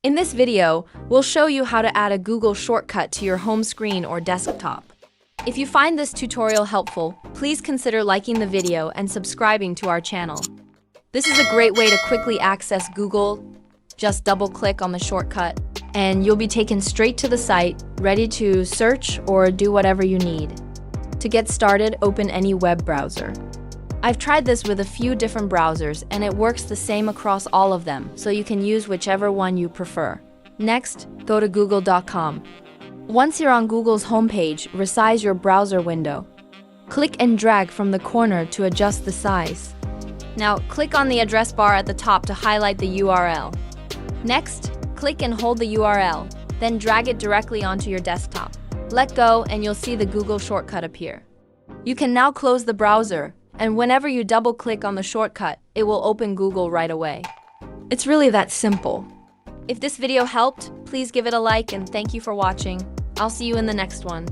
In this video, we'll show you how to add a Google shortcut to your home screen or desktop. If you find this tutorial helpful, please consider liking the video and subscribing to our channel. This is a great way to quickly access Google. Just double-click on the shortcut, and you'll be taken straight to the site, ready to search or do whatever you need. To get started, open any web browser. I've tried this with a few different browsers, and it works the same across all of them, so you can use whichever one you prefer. Next, go to google.com. Once you're on Google's homepage, resize your browser window. Click and drag from the corner to adjust the size. Now, click on the address bar at the top to highlight the URL. Next, click and hold the URL, then drag it directly onto your desktop. Let go and you'll see the Google shortcut appear. You can now close the browser, and whenever you double-click on the shortcut, it will open Google right away. It's really that simple. If this video helped, please give it a like and thank you for watching. I'll see you in the next one.